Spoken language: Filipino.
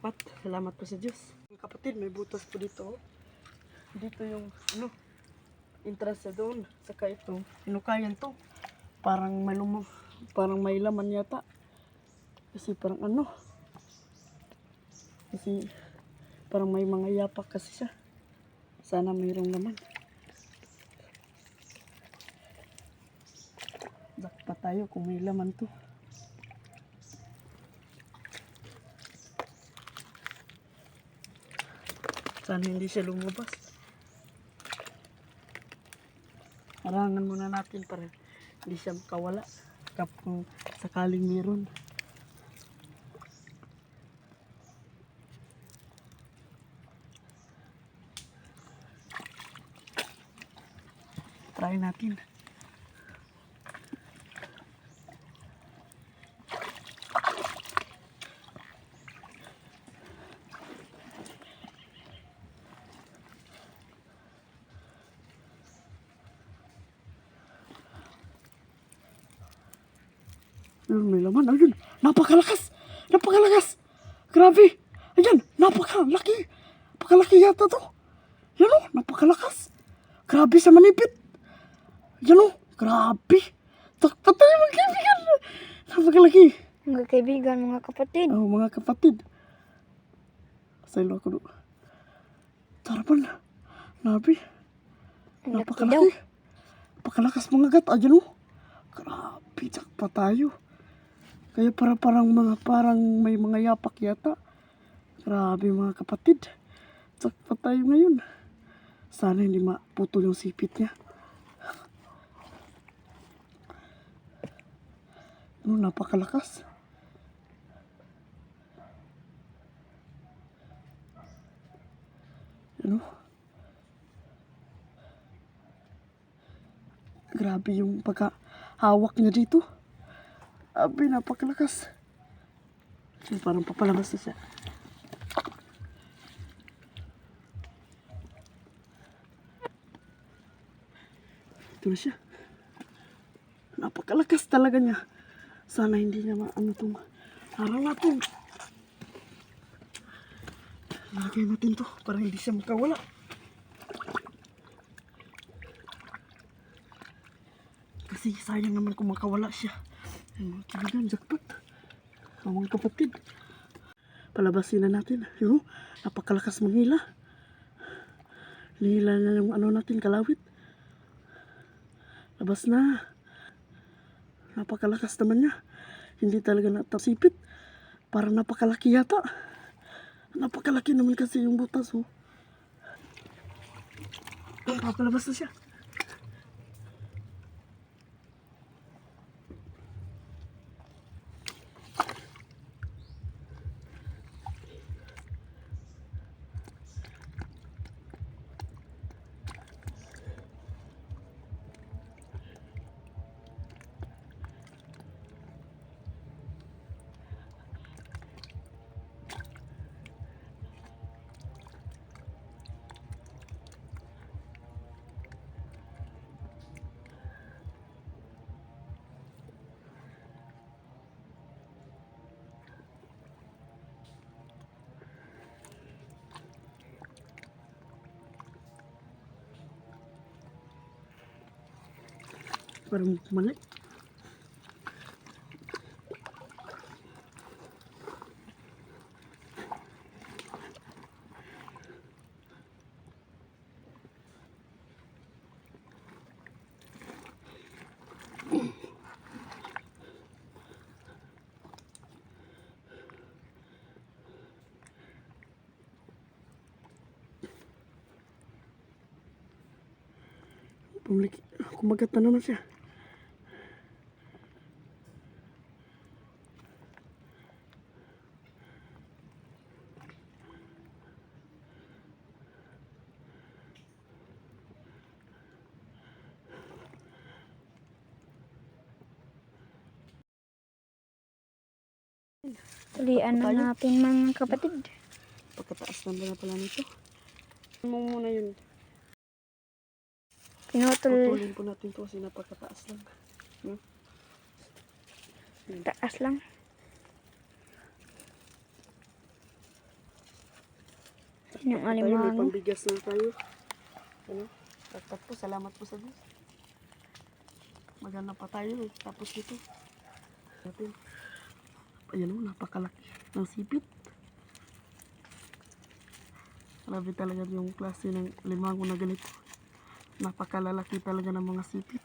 Jackpot. Salamat po sa Diyos. Mga kapatid, may butas po dito. Dito yung entrance sa doon. Saka ito, hinukayan to. Parang may laman yata. Kasi kasi parang may mga yapak kasi siya. Sana mayroong laman. Jackpot tayo kung may laman to. Sana hindi siya lumabas. Harangan muna natin para hindi siya makawala. Kung sakaling meron. Try natin. May laman. Ayun. Napakalakas. Napakalakas. Grabe. Ayan. Napakalaki. Napakalaki yata to. Yan o. Napakalakas. Grabe sa manipit. Yan o. Grabe. Takpat tayo mga kaibigan. Napakalaki. Mga kaibigan, mga kapatid. Oh, mga kapatid. Saylo ako do. Tarapan. Grabe. Napakalaki. Napakalakas mga gat. Ayan o. Grabe. Jackpot tayo. Kaya parang may mga yapak yata. Grabe mga kapatid. Jackpot tayo ngayon. Sana hindi maputol yung sipit niya. Napakalakas. Grabe yung pagkahawak niya dito. Abi, napakalakas. Parang papalabas na siya. Ito na siya. Napakalakas talaga niya. Sana hindi niya itong harang natin. Lagay natin to para hindi siya makawala. Kasi sayang naman kung makawala siya. Mga kaibigan, jackpot. Mga kapatid. Palabasin na natin. Yun, napakalakas manghila. Nihila na yung natin, kalawit. Labas na. Napakalakas naman niya. Hindi talaga natasipit. Parang napakalaki yata. Napakalaki naman kasi yung butas. Napapalabas na siya. Parang mali. Kumagat na naman siya. Tulian na natin mga kapatid. Pagkataas lang na pala nito. Mo muna yun. Putulin po natin to kasi napakataas lang. Taas lang. Yung Tayo, may alimango. pambigas na tayo. Ano? At po, salamat po sa Diyos. Maganda pa tayo eh. Tapos ito. Natin. Ayan o, napakalaki ng sipit. Grabe talaga yung klase ng limango na ganito. Napakalalaki talaga ng mga sipit.